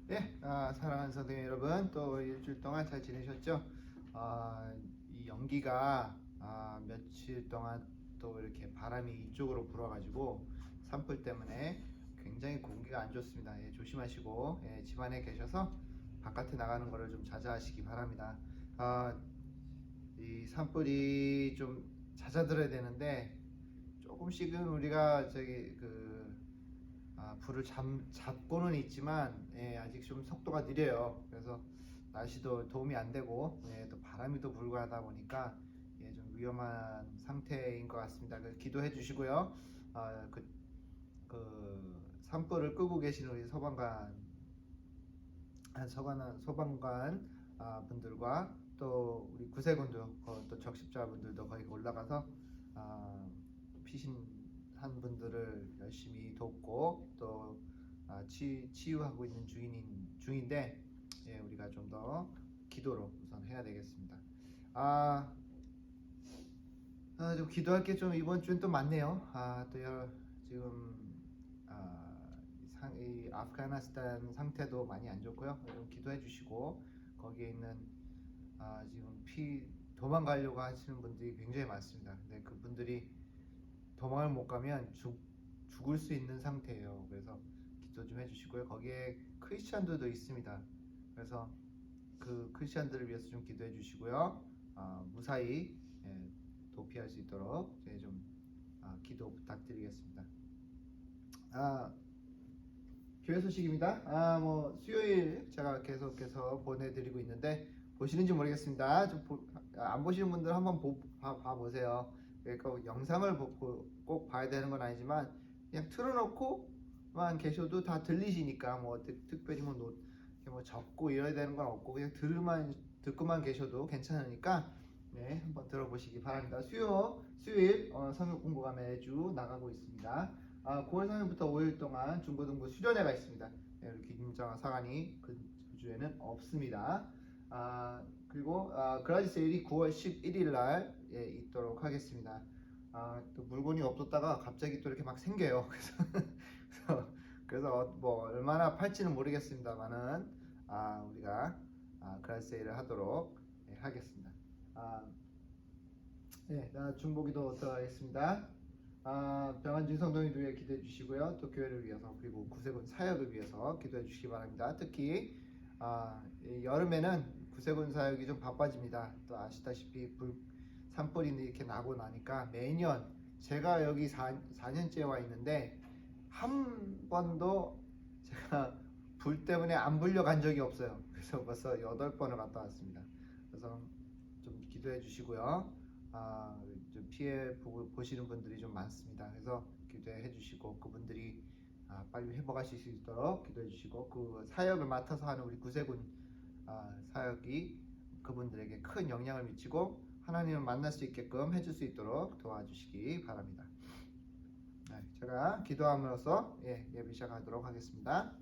네, 사랑하는 성도님 여러분, 또 일주일 동안 잘 지내셨죠? 이 연기가 며칠 동안 또 이렇게 바람이 이쪽으로 불어가지고 산불 때문에 굉장히 공기가 안 좋습니다. 예, 조심하시고 집 안에 계셔서 바깥에 나가는 것을 좀 자제하시기 바랍니다. 아, 이 산불이 좀 잦아들어야 되는데 조금씩은 우리가 불을 잡고는 있지만 아직 좀 속도가 느려요. 그래서 날씨도 도움이 안 되고 또 바람이 또 불고 하다 보니까 좀 위험한 상태인 것 같습니다. 기도해 주시고요. 아, 산불을 끄고 계시는 우리 소방관 분들과 또 우리 구세군들, 또 적십자분들도 거기 올라가서 피신한 분들을 열심히 돕고 또 치유하고 있는 중인데 우리가 좀 더 기도로 우선 해야 되겠습니다. 좀 기도할 게 좀 이번 주엔 또 많네요. 지금 이 아프가니스탄 상태도 많이 안 좋고요. 좀 기도해 주시고 거기에 있는 지금 도망가려고 하시는 분들이 굉장히 많습니다. 근데 그분들이 도망을 못 가면 죽을 수 있는 상태예요. 그래서 기도 좀 해주시고요. 거기에 크리스찬들도 있습니다. 그래서 그 크리스찬들을 위해서 좀 기도해 주시고요. 무사히 도피할 수 있도록 좀 기도 부탁드리겠습니다. 교회 소식입니다. 수요일 제가 계속해서 보내드리고 있는데 보시는지 모르겠습니다. 안 보시는 분들 한번 봐보세요. 그러니까 영상을 꼭 봐야 되는 건 아니지만 그냥 틀어놓고만 계셔도 다 들리시니까 특별히 적고 이래야 되는 건 없고 그냥 듣고만 계셔도 괜찮으니까 한번 들어보시기 바랍니다. 수요일 성역 공부가 매주 나가고 있습니다. 9월 3일부터 5일 동안 중고등부 수련회가 있습니다. 우리 김정아 사관이 그 주에는 없습니다. 그리고 그라지 세일이 9월 11일 날 있도록 하겠습니다. 또 물건이 없었다가 갑자기 또 이렇게 막 생겨요. 그래서 뭐 얼마나 팔지는 모르겠습니다만은 우리가 그라지 세일을 하도록 하겠습니다. 중보기도 들어가겠습니다. 병환진 성도님들 위해 기도해 주시고요. 또 교회를 위해서 그리고 구세군 사역을 위해서 기도해 주시기 바랍니다. 특히 여름에는 구세군 사역이 좀 바빠집니다. 또 아시다시피 산불이 이렇게 나고 나니까 매년 제가 여기 4년째 와 있는데 한 번도 제가 불 때문에 안 불려간 적이 없어요. 그래서 벌써 8번을 갔다 왔습니다. 그래서 좀 기도해 주시고요. 좀 피해 보시는 분들이 좀 많습니다. 그래서 기도해 주시고 그분들이 빨리 회복하실 수 있도록 기도해 주시고 그 사역을 맡아서 하는 우리 구세군 사역이 그분들에게 큰 영향을 미치고 하나님을 만날 수 있게끔 해줄 수 있도록 도와주시기 바랍니다. 제가 기도함으로써 예배 시작하도록 하겠습니다.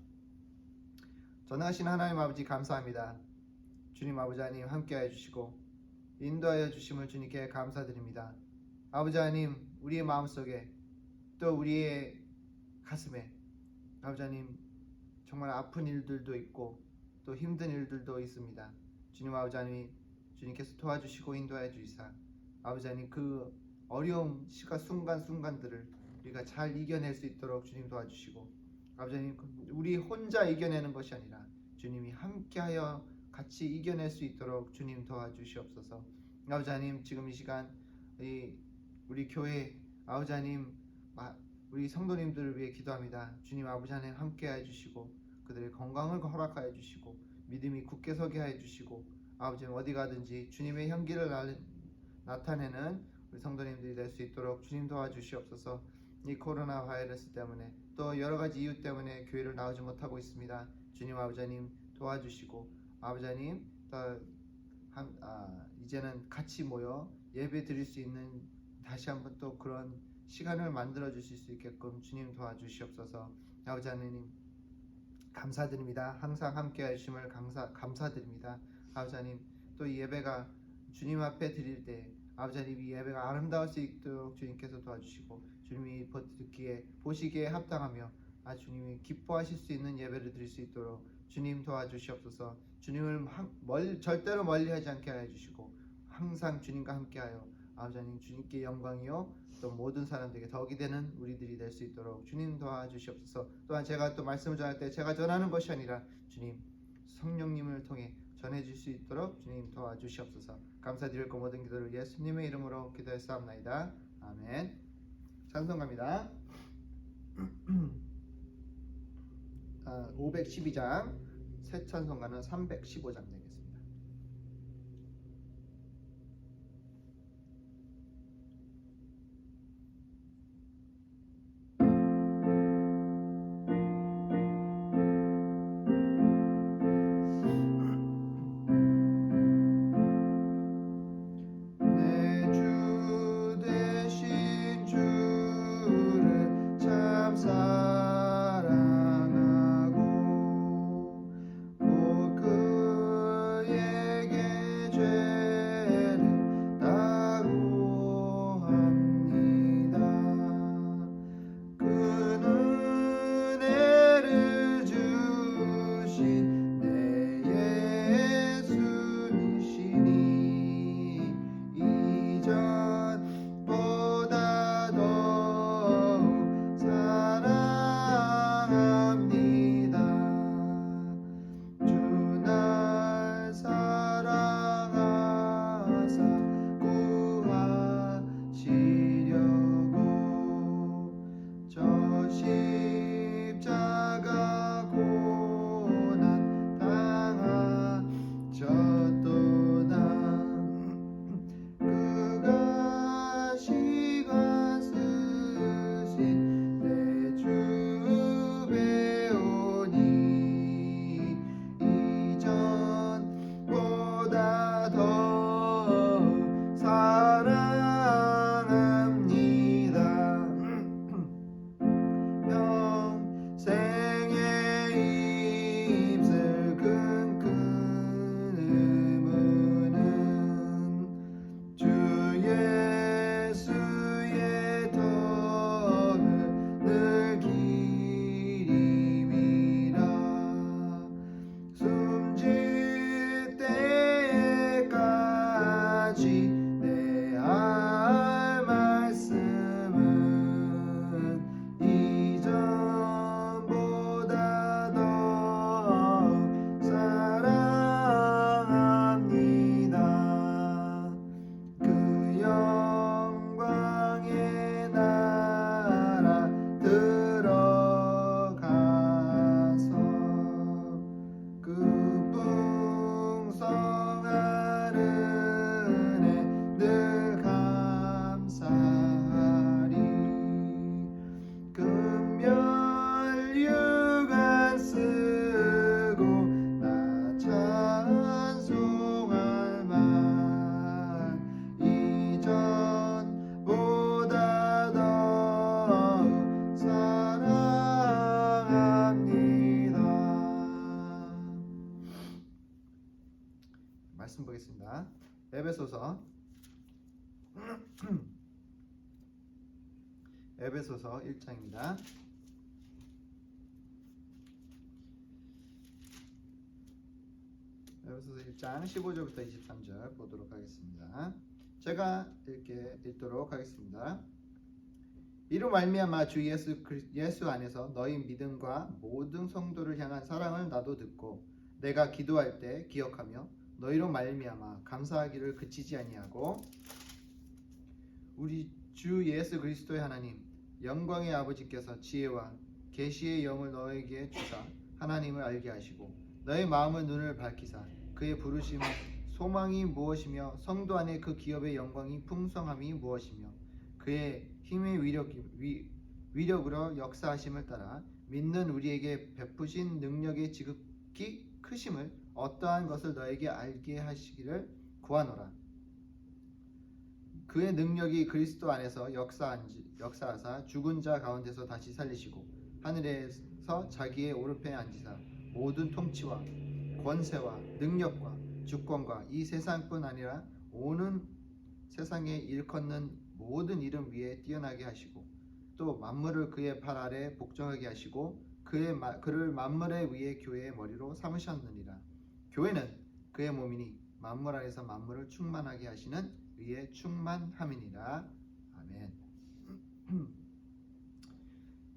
전능하신 하나님 아버지 감사합니다. 주님 아버지 하나님 함께하여 주시고 인도하여 주심을 주님께 감사드립니다. 아버지 하나님 우리의 마음속에 또 우리의 가슴에 아버지 하나님 정말 아픈 일들도 있고 또 힘든 일들도 있습니다. 주님 아버지 하나님 주님께서 도와주시고 인도하여 주시사 아버지 하나님 그 어려움 순간순간들을 우리가 잘 이겨낼 수 있도록 주님 도와주시고 아버지 하나님 우리 혼자 이겨내는 것이 아니라 주님이 함께하여 같이 이겨낼 수 있도록 주님 도와주시옵소서. 아버지 하나님 지금 이 시간 우리 교회 아버지 하나님 우리 성도님들을 위해 기도합니다. 주님 아버지 하나님 함께해 주시고 그들의 건강을 허락하여 주시고 믿음이 굳게 서게 해 주시고 아버지 어디 가든지 주님의 향기를 나타내는 우리 성도님들이 될 수 있도록 주님 도와주시옵소서. 이 코로나 바이러스 때문에 또 여러 가지 이유 때문에 교회를 나오지 못하고 있습니다. 주님 아버지 하나님 도와주시고 아버지 하나님 이제는 같이 모여 예배 드릴 수 있는 다시 한번 또 그런 시간을 만들어 주실 수 있게끔 주님 도와주시옵소서. 아버지 하나님 감사드립니다. 항상 함께 하심을 감사드립니다. 아버지 하나님 또 이 예배가 주님 앞에 드릴 때 아버지 하나님 이 예배가 아름다울 수 있도록 주님께서 도와주시고 주님이 듣기에 보시기에 합당하며 주님이 기뻐하실 수 있는 예배를 드릴 수 있도록 주님 도와주시옵소서. 주님을 절대로 멀리하지 않게 하여 주시고 항상 주님과 함께하여 아버지 하나님 주님께 영광이요 또 모든 사람들에게 덕이 되는 우리들이 될 수 있도록 주님 도와주시옵소서. 또한 제가 또 말씀을 전할 때 제가 전하는 것이 아니라 주님 성령님을 통해 전해질 수 있도록 주님 도와주시옵소서. 감사드리고 모든 기도를 예수님의 이름으로 기도했사옵나이다. 아멘. 찬송가입니다. 512장 새 찬송가는 315장 되겠습니다. 말씀 보겠습니다. 에베소서 에베소서 1장입니다. 에베소서 1장 15절부터 23절 보도록 하겠습니다. 제가 읽도록 하겠습니다. 이로 말미암아 주 예수 안에서 너희 믿음과 모든 성도를 향한 사랑을 나도 듣고 내가 기도할 때 기억하며 너희로 말미암아 감사하기를 그치지 아니하고 우리 주 예수 그리스도의 하나님 영광의 아버지께서 지혜와 계시의 영을 너에게 주사 하나님을 알게 하시고 너의 마음의 눈을 밝히사 그의 부르심의 소망이 무엇이며 성도 안에 그 기업의 영광이 풍성함이 무엇이며 그의 힘의 위력으로 역사하심을 따라 믿는 우리에게 베푸신 능력의 지극히 크심을 어떠한 것을 너에게 알게 하시기를 구하노라. 그의 능력이 그리스도 안에서 역사하사 죽은 자 가운데서 다시 살리시고 하늘에서 자기의 오른편에 앉으사 모든 통치와 권세와 능력과 주권과 이 세상뿐 아니라 오는 세상에 일컫는 모든 이름 위에 뛰어나게 하시고 또 만물을 그의 발 아래 복종하게 하시고 그를 만물의 위에 교회의 머리로 삼으셨느니라. 교회는 그의 몸이니 만물 안에서 만물을 충만하게 하시는 의의 충만함이니라. 아멘.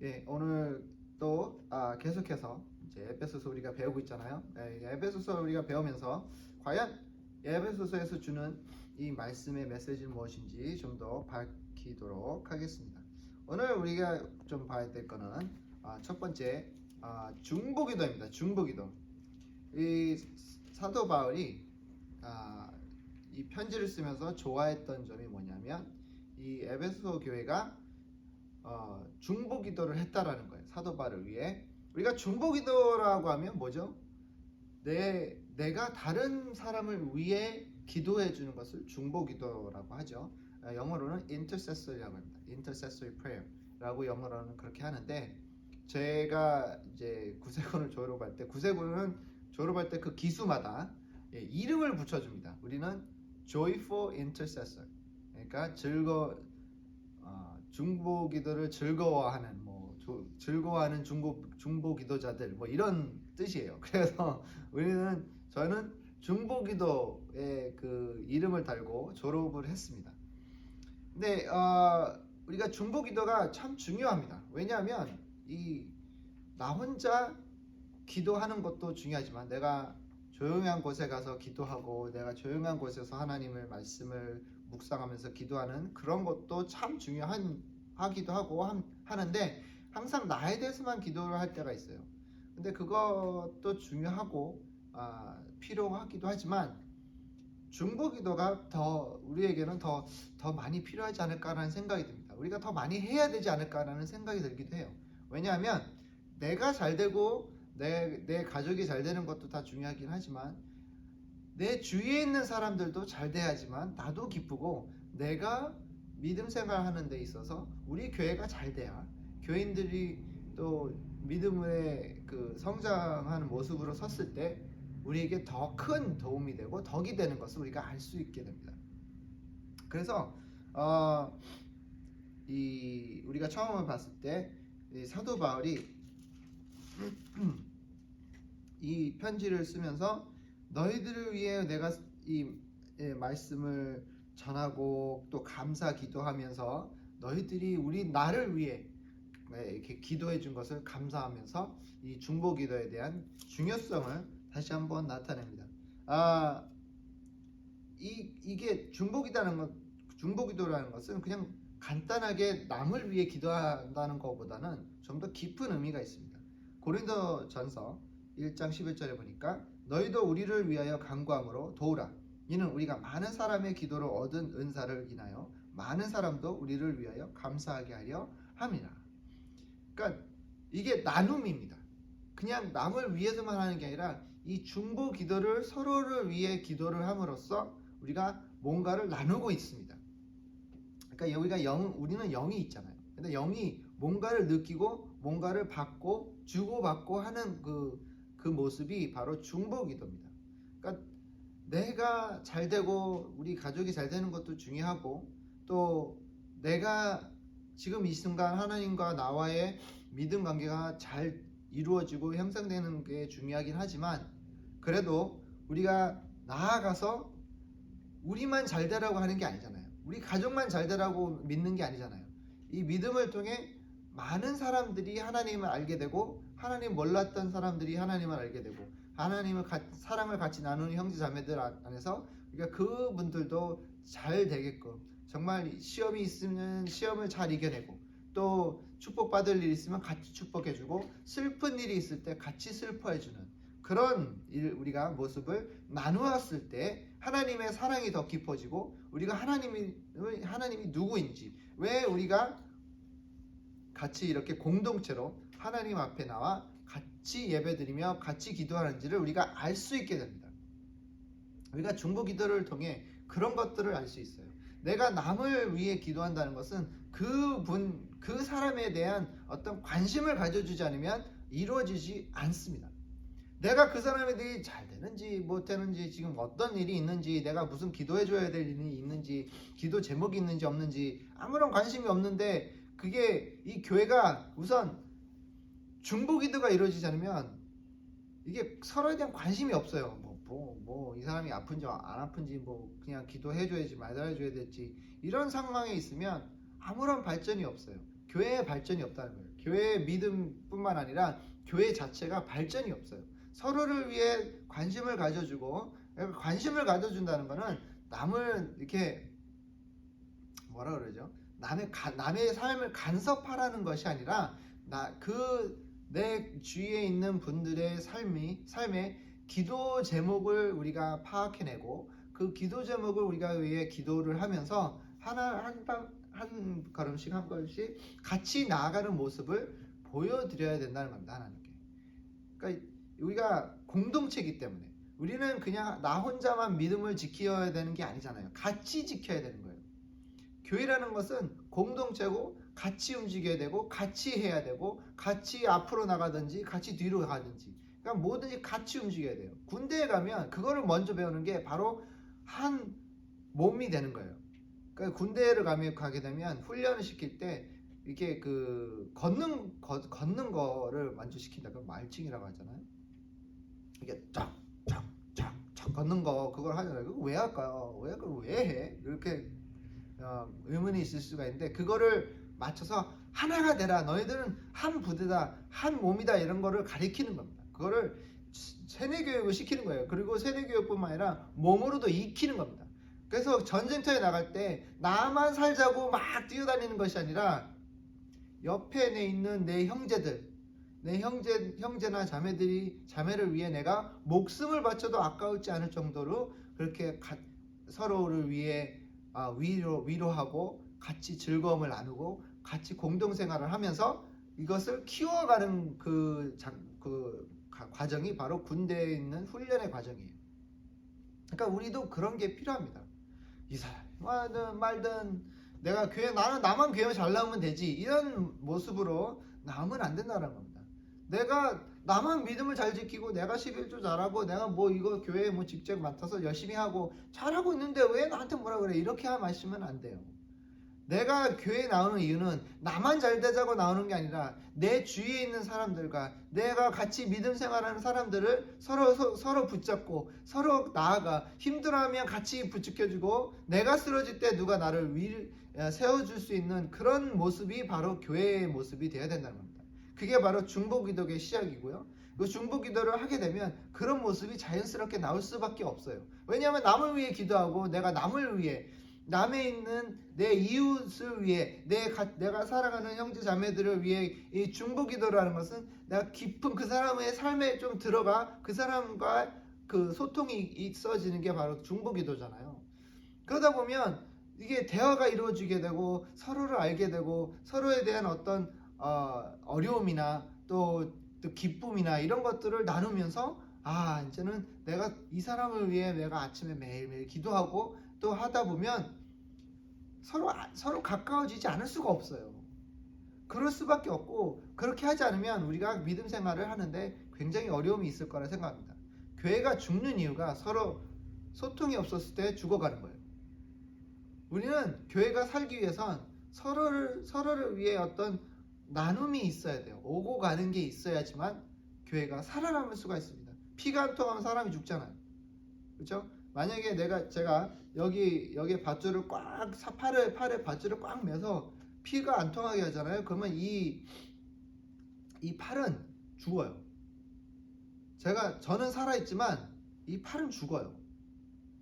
예, 오늘 또 계속해서 이제 에베소서 우리가 배우고 있잖아요. 에베소서 우리가 배우면서 과연 에베소서에서 주는 이 말씀의 메시지는 무엇인지 좀 더 밝히도록 하겠습니다. 오늘 우리가 좀 봐야 될 거는 첫 번째 중보기도입니다. 중보기도. 이 사도 바울이 이 편지를 쓰면서 좋아했던 점이 뭐냐면 이 에베소 교회가 중보기도를 했다라는 거예요. 사도 바울을 위해. 우리가 중보기도라고 하면 뭐죠? 내가 다른 사람을 위해 기도해 주는 것을 중보기도라고 하죠. 영어로는 intercessory라고 합니다. intercessory prayer라고 영어로는 그렇게 하는데, 제가 이제 구세군을 졸업할 때, 구세군은 졸업할 때 그 기수마다 이름을 붙여줍니다. 우리는 joyful intercessor, 그러니까 중보기도를 즐거워하는, 즐거워하는 중보기도자들, 뭐 이런 뜻이에요. 그래서 저는 중보기도의 그 이름을 달고 졸업을 했습니다. 근데 우리가 중보기도가 참 중요합니다. 왜냐하면 나 혼자 기도하는 것도 중요하지만 내가 조용한 곳에 가서 기도하고 내가 조용한 곳에서 하나님의 말씀을 묵상하면서 기도하는 그런 것도 참 중요하기도 하고 하는데, 항상 나에 대해서만 기도를 할 때가 있어요. 근데 그것도 중요하고 필요하기도 하지만 중보기도가 우리에게는 더 많이 필요하지 않을까라는 생각이 듭니다. 우리가 더 많이 해야 되지 않을까라는 생각이 들기도 해요. 왜냐하면 내가 잘 되고 내 가족이 잘 되는 것도 다 중요하긴 하지만 내 주위에 있는 사람들도 잘 돼야지만 나도 기쁘고, 내가 믿음 생활하는 데 있어서 우리 교회가 잘 돼야 교인들이 또 믿음의 그 성장하는 모습으로 섰을 때 우리에게 더 큰 도움이 되고 덕이 되는 것을 우리가 알 수 있게 됩니다. 그래서 우리가 처음에 봤을 때 사도 바울이 이 편지를 쓰면서 너희들을 위해 내가 이 말씀을 전하고 또 감사 기도하면서 너희들이 나를 위해 이렇게 기도해 준 것을 감사하면서 이 중보기도에 대한 중요성을 다시 한번 나타냅니다. 이게 중보기도라는 것은 그냥 간단하게 남을 위해 기도한다는 것보다는 좀 더 깊은 의미가 있습니다. 고린도전서 1장 11절에 보니까 너희도 우리를 위하여 간구함으로 도우라. 이는 우리가 많은 사람의 기도로 얻은 은사를 인하여 많은 사람도 우리를 위하여 감사하게 하려 함이라. 그러니까 이게 나눔입니다. 그냥 남을 위해서만 하는 게 아니라 이 중보 기도를 서로를 위해 기도를 함으로써 우리가 뭔가를 나누고 있습니다. 그러니까 우리는 영이 있잖아요. 근데 영이 뭔가를 느끼고 뭔가를 받고 주고받고 하는 그 모습이 바로 중보 기도입니다. 그러니까 내가 잘 되고 우리 가족이 잘 되는 것도 중요하고, 또 내가 지금 이 순간 하나님과 나와의 믿음 관계가 잘 이루어지고 형성되는 게 중요하긴 하지만, 그래도 우리가 나아가서 우리만 잘 되라고 하는 게 아니잖아요. 우리 가족만 잘 되라고 믿는 게 아니잖아요. 이 믿음을 통해 많은 사람들이 하나님을 알게 되고, 하나님 몰랐던 사람들이 하나님을 알게 되고, 하나님의 사랑을 같이 나누는 형제 자매들 안에서 그러니까 그분들도 잘 되게끔, 정말 시험이 있으면 시험을 잘 이겨내고, 또 축복받을 일이 있으면 같이 축복해주고, 슬픈 일이 있을 때 같이 슬퍼해주는 그런 우리가 모습을 나누었을 때 하나님의 사랑이 더 깊어지고, 우리가 하나님이 누구인지, 왜 우리가 같이 이렇게 공동체로 하나님 앞에 나와 같이 예배드리며 같이 기도하는지를 우리가 알 수 있게 됩니다. 우리가 중보 기도를 통해 그런 것들을 알 수 있어요. 내가 남을 위해 기도한다는 것은 그 사람에 대한 어떤 관심을 가져주지 않으면 이루어지지 않습니다. 내가 그 사람에 대해 잘 되는지 못 되는지, 지금 어떤 일이 있는지, 내가 무슨 기도해 줘야 될 일이 있는지, 기도 제목이 있는지 없는지 아무런 관심이 없는데 그게 이 교회가 우선 중보기도가 이루어지지 않으면 이게 서로에 대한 관심이 없어요. 이 사람이 아픈지 안 아픈지 뭐 그냥 기도해줘야지 말아줘야 될지 이런 상황에 있으면 아무런 발전이 없어요. 교회의 발전이 없다는 거예요. 교회의 믿음뿐만 아니라 교회 자체가 발전이 없어요. 서로를 위해 관심을 가져주고, 관심을 가져준다는 거는 남을 이렇게 뭐라 그러죠? 남의 삶을 간섭하라는 것이 아니라 내 주위에 있는 분들의 삶의 기도 제목을 우리가 파악해내고 그 기도 제목을 우리가 위해 기도를 하면서 한 걸음씩 한 걸음씩 같이 나아가는 모습을 보여드려야 된다는 겁니다. 하나님께. 그러니까 우리가 공동체이기 때문에 우리는 그냥 나 혼자만 믿음을 지켜야 되는 게 아니잖아요. 같이 지켜야 되는 거예요. 교회라는 것은 공동체고 같이 움직여야 되고 같이 해야 되고 같이 앞으로 나가든지 같이 뒤로 가든지 그러니까 뭐든지 같이 움직여야 돼요. 군대에 가면 그거를 먼저 배우는 게 바로 한 몸이 되는 거예요. 그러니까 군대를 가게 되면 훈련을 시킬 때 이게 그 걷는 거를 먼저 시킨다. 그걸 말칭이라고 하잖아요. 이게 쫙쫙쫙쫙 걷는 거 그걸 하잖아요. 그거 왜 할까요? 왜 해? 이렇게 의문이 있을 수가 있는데 그거를 맞춰서 하나가 되라. 너희들은 한 부대다, 한 몸이다 이런 거를 가리키는 겁니다. 그거를 세뇌 교육을 시키는 거예요. 그리고 세뇌 교육뿐만 아니라 몸으로도 익히는 겁니다. 그래서 전쟁터에 나갈 때 나만 살자고 막 뛰어다니는 것이 아니라 옆에 있는 내 형제들, 내 형제나 자매를 위해 내가 목숨을 바쳐도 아까우지 않을 정도로 그렇게 서로를 위해 위로하고 같이 즐거움을 나누고 같이 공동생활을 하면서 이것을 키워가는 그 과정이 바로 군대에 있는 훈련의 과정이에요. 그러니까 우리도 그런 게 필요합니다. 이 사람이 말든 내가 나만 교회 잘 나오면 되지 이런 모습으로 나오면 안 된다는 겁니다. 내가 나만 믿음을 잘 지키고 내가 11조 잘하고 내가 이거 교회에 직책 맡아서 열심히 하고 잘하고 있는데 왜 나한테 뭐라 그래 이렇게 하시면 안 돼요. 내가 교회에 나오는 이유는 나만 잘 되자고 나오는 게 아니라 내 주위에 있는 사람들과 내가 같이 믿음 생활하는 사람들을 서로 붙잡고 서로 나아가 힘들어하면 같이 부축해주고 내가 쓰러질 때 누가 나를 세워줄 수 있는 그런 모습이 바로 교회의 모습이 되어야 된다는 겁니다. 그게 바로 중보기도의 시작이고요. 그 중보기도를 하게 되면 그런 모습이 자연스럽게 나올 수밖에 없어요. 왜냐하면 남을 위해 기도하고 내가 남을 위해 남에 있는 내 이웃을 위해 내가 사랑하는 형제 자매들을 위해 이 중보기도라는 것은 내가 깊은 그 사람의 삶에 좀 들어가 그 사람과 그 소통이 있어지는 게 바로 중보기도잖아요. 그러다 보면 이게 대화가 이루어지게 되고 서로를 알게 되고 서로에 대한 어떤 어려움이나 또 기쁨이나 이런 것들을 나누면서 이제는 내가 이 사람을 위해 내가 아침에 매일매일 기도하고 또 하다 보면 서로 가까워지지 않을 수가 없어요. 그럴 수밖에 없고 그렇게 하지 않으면 우리가 믿음 생활을 하는데 굉장히 어려움이 있을 거라 생각합니다. 교회가 죽는 이유가 서로 소통이 없었을 때 죽어가는 거예요. 우리는 교회가 살기 위해선 서로를 위해 어떤 나눔이 있어야 돼요. 오고 가는 게 있어야지만 교회가 살아남을 수가 있습니다. 피가 안 통하면 사람이 죽잖아요. 그렇죠? 만약에 제가 여기 밧줄을 팔에 밧줄을 꽉 매서 피가 안 통하게 하잖아요. 그러면 이 팔은 죽어요. 저는 살아있지만 이 팔은 죽어요.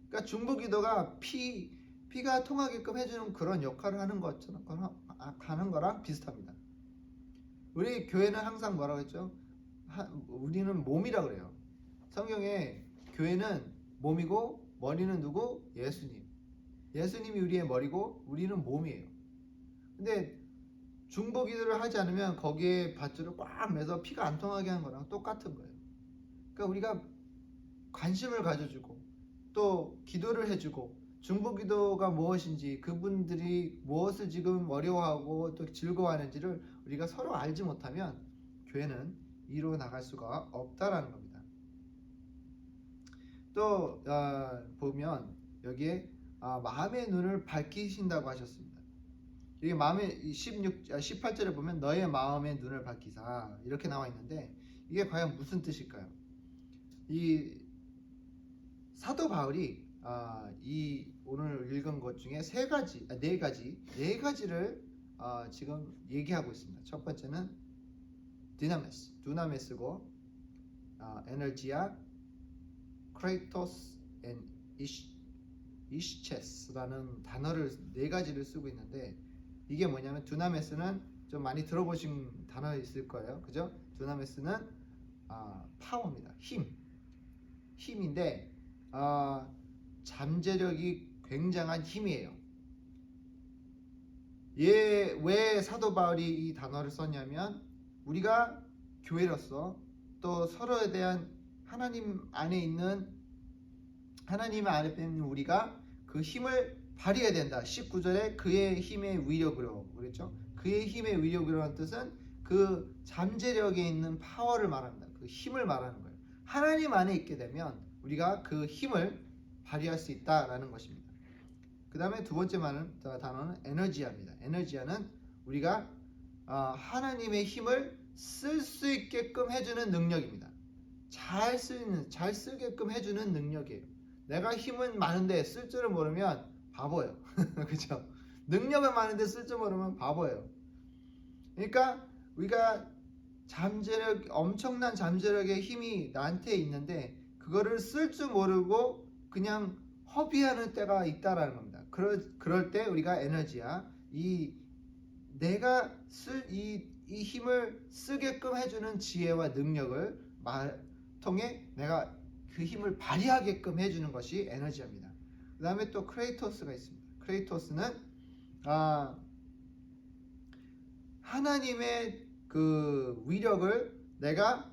그러니까 중보기도가 피가 통하게끔 해주는 그런 역할을 하는 거랑 비슷합니다. 우리 교회는 항상 뭐라고 했죠? 우리는 몸이라고 그래요. 성경에 교회는 몸이고 머리는 누구? 예수님. 예수님이 우리의 머리고 우리는 몸이에요. 근데 중보기도를 하지 않으면 거기에 밧줄을 꽉 매서 피가 안 통하게 하는 거랑 똑같은 거예요. 그러니까 우리가 관심을 가져주고 또 기도를 해주고 중보기도가 무엇인지 그분들이 무엇을 지금 어려워하고 또 즐거워하는지를 우리가 서로 알지 못하면 교회는 이루어 나갈 수가 없다라는 겁니다. 또 보면 여기에 마음의 눈을 밝히신다고 하셨습니다. 이게 마음의 18절에 보면 너의 마음의 눈을 밝히사 이렇게 나와 있는데 이게 과연 무슨 뜻일까요? 이 사도 바울이 이 오늘 읽은 것 중에 네 가지를 지금 얘기하고 있습니다. 첫 번째는 두나메스고 에너지아, 크레이토스, 앤 이시체스라는 단어를 네 가지를 쓰고 있는데 이게 뭐냐면 두나메스는 좀 많이 들어보신 단어 있을 거예요. 그죠? 두나메스는 파워입니다. 힘인데 잠재력이 굉장한 힘이에요. 왜 사도 바울이 이 단어를 썼냐면 우리가 교회로서 또 서로에 대한 하나님 안에 있는 우리가 그 힘을 발휘해야 된다. 19절에 그의 힘의 위력으로 그랬죠. 그의 힘의 위력이라는 뜻은 그 잠재력에 있는 파워를 말합니다. 그 힘을 말하는 거예요. 하나님 안에 있게 되면 우리가 그 힘을 발휘할 수 있다라는 것입니다. 그 다음에 두 번째 단어는 에너지아입니다. 에너지아는 우리가 하나님의 힘을 쓸 수 있게끔 해주는 능력입니다. 잘 쓰게끔 해주는 능력이에요. 내가 힘은 많은데 쓸 줄을 모르면 바보예요. 그렇죠? 능력은 많은데 쓸 줄 모르면 바보예요. 그러니까 우리가 엄청난 잠재력의 힘이 나한테 있는데 그거를 쓸 줄 모르고 그냥 허비하는 때가 있다라는 겁니다. 그럴 때 우리가 에너지야 내가 이 힘을 쓰게끔 해주는 지혜와 능력을 통해 내가 그 힘을 발휘하게끔 해주는 것이 에너지입니다. 그 다음에 또 크레이토스가 있습니다. 크레이토스는 하나님의 그 위력을 내가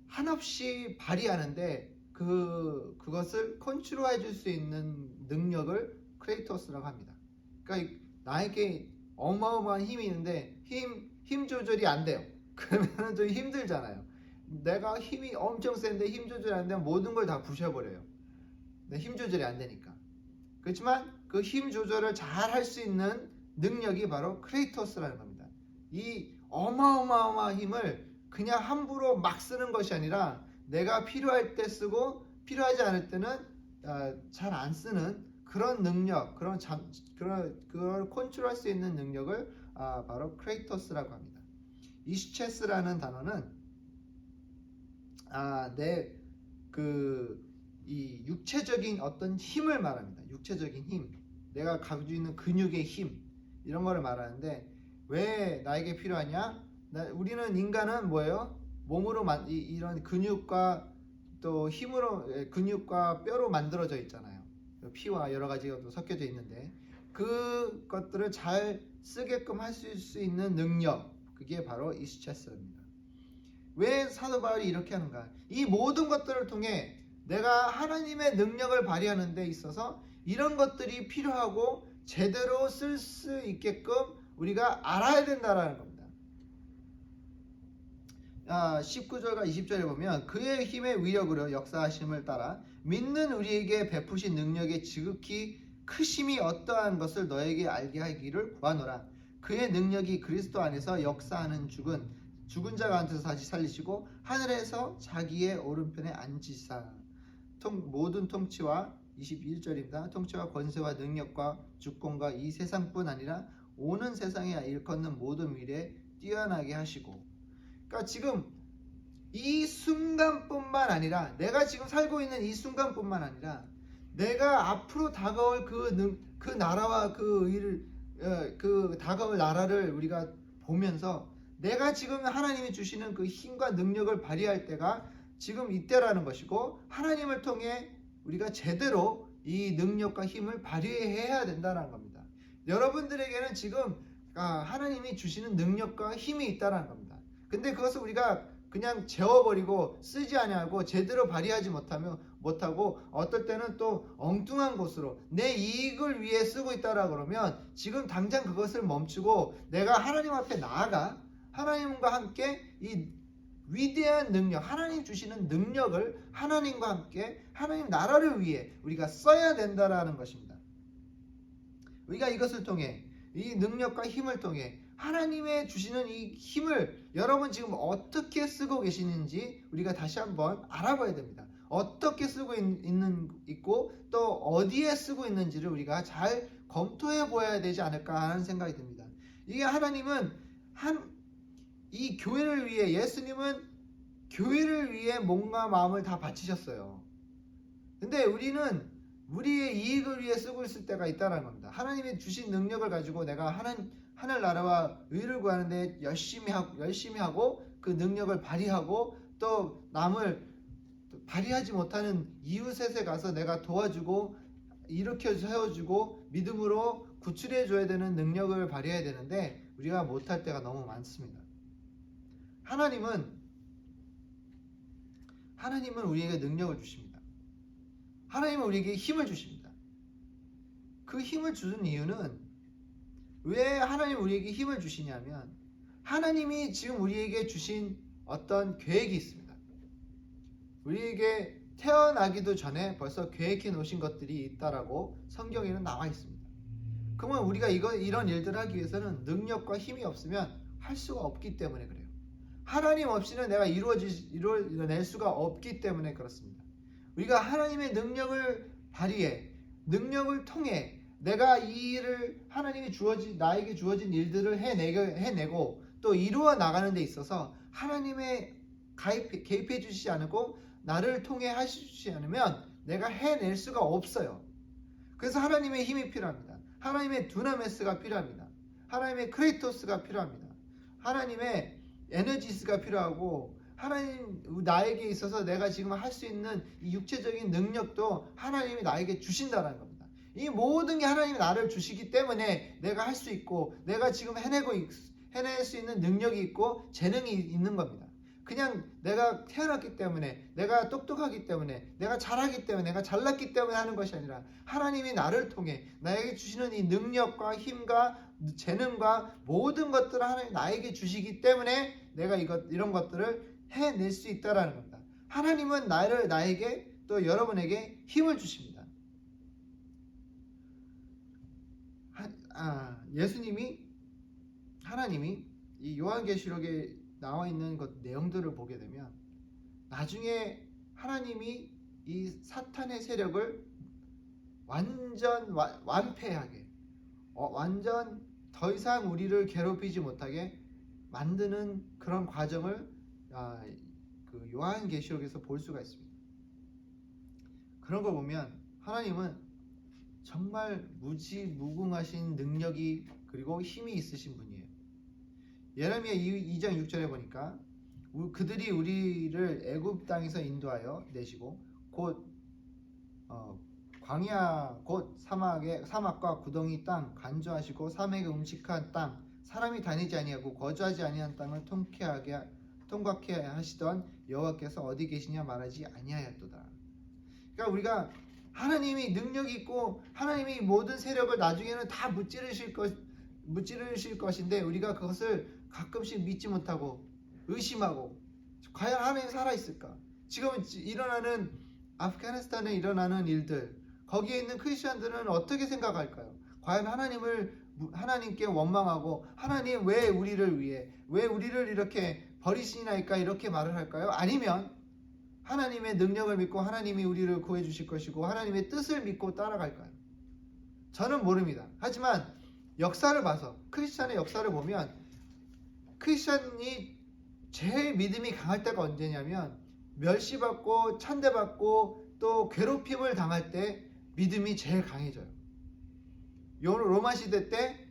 한없이 발휘하는데 그것을 컨트롤해 줄 수 있는 능력을 크레이토스라고 합니다. 그러니까 나에게 어마어마한 힘이 있는데 힘 조절이 안 돼요. 그러면 좀 힘들잖아요. 내가 힘이 엄청 센데 힘 조절이 안 되면 모든 걸 다 부셔버려요. 힘 조절이 안 되니까. 그렇지만 그 힘 조절을 잘 할 수 있는 능력이 바로 크레이토스라는 겁니다. 이 어마어마한 힘을 그냥 함부로 막 쓰는 것이 아니라 내가 필요할 때 쓰고 필요하지 않을 때는 잘 안 쓰는 그런 능력, 그걸 컨트롤할 수 있는 능력을 바로 크레이토스라고 합니다. 이시체스라는 단어는 이 육체적인 어떤 힘을 말합니다. 육체적인 힘, 내가 가지고 있는 근육의 힘 이런 거를 말하는데 왜 나에게 필요하냐? 우리는 인간은 뭐예요? 몸으로 이런 근육과 또 힘으로 근육과 뼈로 만들어져 있잖아요. 피와 여러 가지가 또 섞여져 있는데 그것들을 잘 쓰게끔 할 수 있는 능력, 그게 바로 이시체스입니다. 왜 사도 바울이 이렇게 하는가? 이 모든 것들을 통해 내가 하나님의 능력을 발휘하는 데 있어서 이런 것들이 필요하고 제대로 쓸 수 있게끔 우리가 알아야 된다라는 겁니다. 19절과 20절에 보면 그의 힘의 위력으로 역사하심을 따라 믿는 우리에게 베푸신 능력의 지극히 크심이 어떠한 것을 너에게 알게 하기를 구하노라. 그의 능력이 그리스도 안에서 역사하는 죽은 자 가운데서 다시 살리시고 하늘에서 자기의 오른편에 앉히사 모든 통치와 21절입니다. 통치와 권세와 능력과 주권과 이 세상뿐 아니라 오는 세상에 일컫는 모든 미래에 뛰어나게 하시고, 그러니까 지금 이 순간뿐만 아니라 내가 지금 살고 있는 이 순간뿐만 아니라 내가 앞으로 다가올 그 나라와 그 다가올 나라를 우리가 보면서 내가 지금 하나님이 주시는 그 힘과 능력을 발휘할 때가 지금 이때라는 것이고 하나님을 통해 우리가 제대로 이 능력과 힘을 발휘해야 된다는 겁니다. 여러분들에게는 지금 하나님이 주시는 능력과 힘이 있다는 겁니다. 근데 그것을 우리가 그냥 재워버리고 쓰지 아니하고 제대로 발휘하지 못하고 어떨 때는 또 엉뚱한 곳으로 내 이익을 위해 쓰고 있다라 그러면 지금 당장 그것을 멈추고 내가 하나님 앞에 나아가 하나님과 함께 이 위대한 능력, 하나님 주시는 능력을 하나님과 함께 하나님 나라를 위해 우리가 써야 된다라는 것입니다. 우리가 이것을 통해 이 능력과 힘을 통해 하나님의 주시는 이 힘을 여러분 지금 어떻게 쓰고 계시는지 우리가 다시 한번 알아봐야 됩니다. 어떻게 쓰고 있고 또 어디에 쓰고 있는지를 우리가 잘 검토해 보아야 되지 않을까 하는 생각이 듭니다. 이게 하나님은 이 교회를 위해, 예수님은 교회를 위해 몸과 마음을 다 바치셨어요. 근데 우리는 우리의 이익을 위해 쓰고 있을 때가 있다는 겁니다. 하나님이 주신 능력을 가지고 내가 하늘나라와 의를 구하는데 열심히 하고 그 능력을 발휘하고 또 남을 발휘하지 못하는 이웃에 가서 내가 도와주고 일으켜 세워주고 믿음으로 구출해 줘야 되는 능력을 발휘해야 되는데 우리가 못할 때가 너무 많습니다. 하나님은 우리에게 능력을 주십니다. 하나님은 우리에게 힘을 주십니다. 그 힘을 주는 이유는 왜 하나님이 우리에게 힘을 주시냐면 하나님이 지금 우리에게 주신 어떤 계획이 있습니다. 우리에게 태어나기도 전에 벌써 계획해 놓으신 것들이 있다라고 성경에는 나와 있습니다. 그러면 우리가 이런 일들을 하기 위해서는 능력과 힘이 없으면 할 수가 없기 때문에 그래요. 하나님 없이는 내가 이루어낼 수가 없기 때문에 그렇습니다. 우리가 하나님의 능력을 발휘해 능력을 통해 내가 이 일을 하나님이 나에게 주어진 일들을 해내고 또 이루어 나가는 데 있어서 하나님의 개입해 주시지 않고 나를 통해 하시지 않으면 내가 해낼 수가 없어요. 그래서 하나님의 힘이 필요합니다. 하나님의 두나메스가 필요합니다. 하나님의 크레이토스가 필요합니다. 하나님의 에너지스가 필요하고 하나님 나에게 있어서 내가 지금 할 수 있는 이 육체적인 능력도 하나님이 나에게 주신다는 겁니다. 이 모든 게 하나님이 나를 주시기 때문에 내가 할 수 있고 내가 지금 해낼 수 있는 능력이 있고 재능이 있는 겁니다. 그냥 내가 태어났기 때문에 내가 똑똑하기 때문에 내가 잘하기 때문에 내가 잘났기 때문에 하는 것이 아니라 하나님이 나를 통해 나에게 주시는 이 능력과 힘과 재능과 모든 것들을 하나님이 나에게 주시기 때문에 내가 이런 것들을 해낼 수 있다라는 겁니다. 하나님은 나에게 또 여러분에게 힘을 주십니다. 하나님이 이 요한계시록에 나와 있는 것 내용들을 보게 되면 나중에 하나님이 이 사탄의 세력을 완전 완패하게 완전 더 이상 우리를 괴롭히지 못하게 만드는 그런 과정을 그 요한계시록에서 볼 수가 있습니다. 그런 걸 보면 하나님은 정말 무궁하신 능력이 그리고 힘이 있으신 분이에요. 예레미야 2장 6절에 보니까 그들이 우리를 애굽 땅에서 인도하여 내시고 곧 광야 곧 사막과 구덩이 땅 간주하시고 사막에 음식한 땅 사람이 다니지 아니하고 거주하지 아니한 땅을 통과케 하시던 여호와께서 어디 계시냐 말하지 아니하였도다. 그러니까 우리가 하나님이 능력이 있고 하나님이 모든 세력을 나중에는 다 무찌르실 것인데 우리가 그것을 가끔씩 믿지 못하고 의심하고 과연 하나님이 살아있을까? 지금 아프가니스탄에 일어나는 일들 거기에 있는 크리스천들은 어떻게 생각할까요? 과연 하나님께 원망하고 하나님 왜 우리를 이렇게 버리시나이까 이렇게 말을 할까요? 아니면 하나님의 능력을 믿고 하나님이 우리를 구해 주실 것이고 하나님의 뜻을 믿고 따라갈까요? 저는 모릅니다. 하지만 역사를 봐서 크리스천의 역사를 보면 크리스천이 제일 믿음이 강할 때가 언제냐면 멸시받고 찬대받고 또 괴롭힘을 당할 때 믿음이 제일 강해져요. 로마 시대 때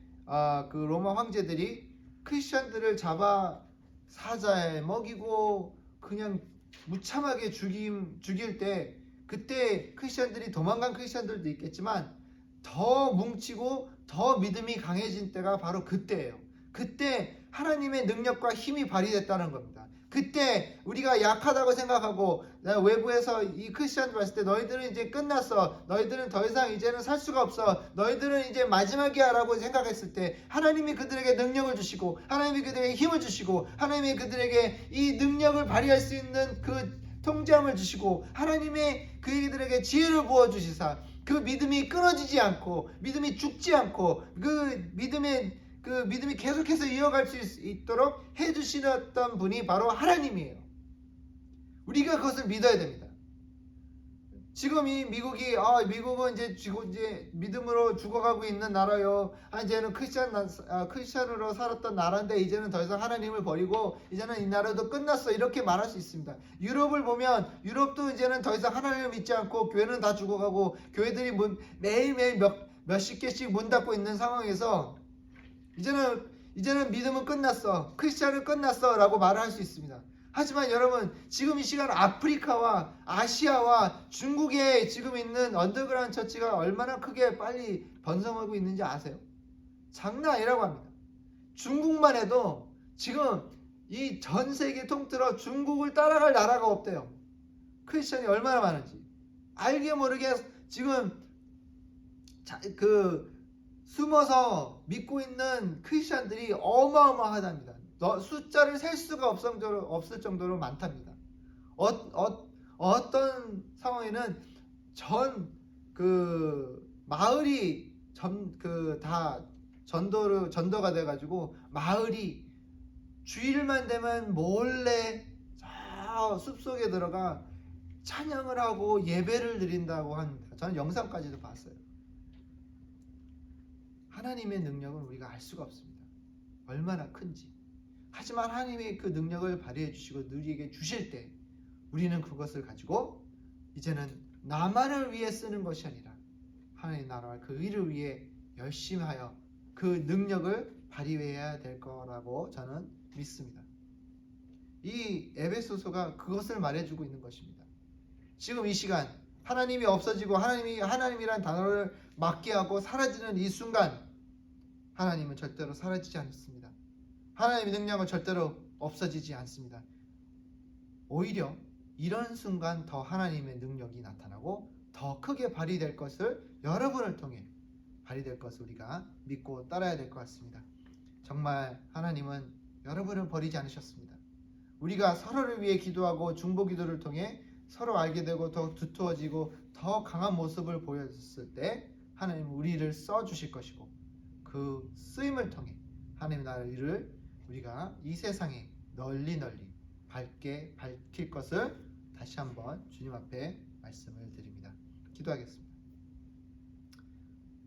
그 로마 황제들이 크리스천들을 잡아 사자에 먹이고 그냥 무참하게 죽일 때 그때 크리스천들이 도망간 크리스천들도 있겠지만 더 뭉치고 더 믿음이 강해진 때가 바로 그때예요. 그때 하나님의 능력과 힘이 발휘됐다는 겁니다. 그때 우리가 약하다고 생각하고 외부에서 이 크리스천들 봤을 때 너희들은 이제 끝났어. 너희들은 더 이상 이제는 살 수가 없어. 너희들은 이제 마지막이야 라고 생각했을 때 하나님이 그들에게 능력을 주시고 하나님이 그들에게 힘을 주시고 하나님이 그들에게 이 능력을 발휘할 수 있는 그 통제함을 주시고 하나님의 그들에게 지혜를 부어주시사 그 믿음이 끊어지지 않고 믿음이 죽지 않고 그 믿음이 계속해서 이어갈 수 있도록 해주시던 분이 바로 하나님이에요. 우리가 그것을 믿어야 됩니다. 지금 이 미국은 이제 믿음으로 죽어가고 있는 나라요. 이제는 크리스찬으로 살았던 나라인데 이제는 더 이상 하나님을 버리고 이제는 이 나라도 끝났어, 이렇게 말할 수 있습니다. 유럽을 보면 유럽도 이제는 더 이상 하나님을 믿지 않고 교회는 다 죽어가고 교회들이 매일매일 몇십 개씩 문 닫고 있는 상황에서 이제는 믿음은 끝났어, 크리스찬은 끝났어 라고 말을 할 수 있습니다. 하지만 여러분, 지금 이 시간 아프리카와 아시아와 중국에 지금 있는 언더그라운드 처치가 얼마나 크게 빨리 번성하고 있는지 아세요? 장난 아니라고 합니다. 중국만 해도 지금 이 전 세계 통틀어 중국을 따라갈 나라가 없대요. 크리스천이 얼마나 많은지. 알게 모르게 지금 숨어서 믿고 있는 크리스천들이 어마어마하답니다. 숫자를 셀 수가 없을 정도로 많답니다. 어떤 상황에는 마을이 다 전도가 돼가지고 마을이 주일만 되면 몰래 저 숲속에 들어가 찬양을 하고 예배를 드린다고 합니다. 저는 영상까지도 봤어요. 하나님의 능력은 우리가 알 수가 없습니다. 얼마나 큰지. 하지만 하나님이 그 능력을 발휘해 주시고 우리에게 주실 때 우리는 그것을 가지고 이제는 나만을 위해 쓰는 것이 아니라 하나님 나라와 그 의를 위해 열심히 하여 그 능력을 발휘해야 될 거라고 저는 믿습니다. 이 에베소서가 그것을 말해주고 있는 것입니다. 지금 이 시간 하나님이 없어지고 하나님이란 단어를 막게 하고 사라지는 이 순간 하나님은 절대로 사라지지 않습니다. 하나님의 능력은 절대로 없어지지 않습니다. 오히려 이런 순간 더 하나님의 능력이 나타나고 더 크게 발휘될 것을 여러분을 통해 발휘될 것을 우리가 믿고 따라야 될 것 같습니다. 정말 하나님은 여러분을 버리지 않으셨습니다. 우리가 서로를 위해 기도하고 중보 기도를 통해 서로 알게 되고 더 두터워지고 더 강한 모습을 보였을 때 하나님은 우리를 써주실 것이고 그 쓰임을 통해 하나님의 나라의 일을 우리가 이 세상에 널리 밝게 밝힐 것을 다시 한번 주님 앞에 말씀을 드립니다. 기도하겠습니다.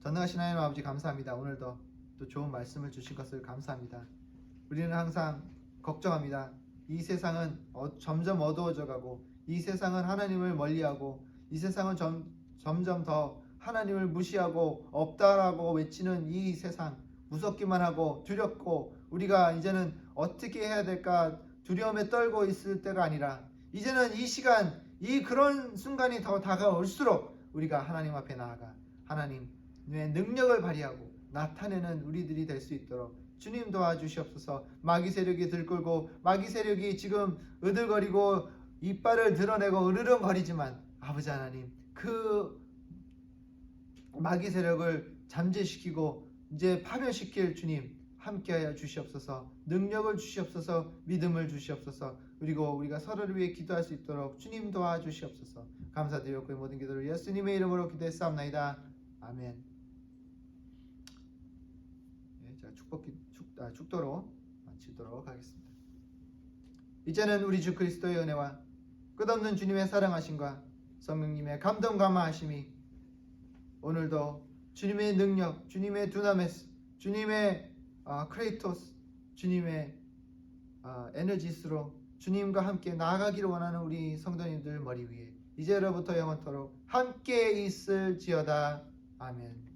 전능하신 하나님 아버지, 감사합니다. 오늘도 또 좋은 말씀을 주신 것을 감사합니다. 우리는 항상 걱정합니다. 이 세상은 점점 어두워져 가고 이 세상은 하나님을 멀리하고 이 세상은 점점 더 하나님을 무시하고 없다라고 외치는 이 세상, 무섭기만 하고 두렵고 우리가 이제는 어떻게 해야 될까 두려움에 떨고 있을 때가 아니라 이제는 이 시간, 그런 순간이 더 다가올수록 우리가 하나님 앞에 나아가 하나님의 능력을 발휘하고 나타내는 우리들이 될 수 있도록 주님 도와주시옵소서. 마귀 세력이 들끓고 마귀 세력이 지금 으들거리고 이빨을 드러내고 으르렁거리지만 아버지 하나님, 그 마귀 세력을 잠재시키고 이제 파멸시킬 주님 함께하여 주시옵소서. 능력을 주시옵소서. 믿음을 주시옵소서. 그리고 우리가 서로를 위해 기도할 수 있도록 주님 도와주시옵소서. 감사드렸고 이 모든 기도를 예수님의 이름으로 기도했사옵나이다. 아멘. 네, 자, 축도로 마치도록 하겠습니다. 이제는 우리 주 그리스도의 은혜와 끝없는 주님의 사랑하심과 성령님의 감동 감화하심이 오늘도 주님의 능력, 주님의 두나메스, 주님의 크레이토스, 주님의 에너지스로 주님과 함께 나아가기를 원하는 우리 성도님들 머리 위에 이제로부터 영원토록 함께 있을지어다. 아멘.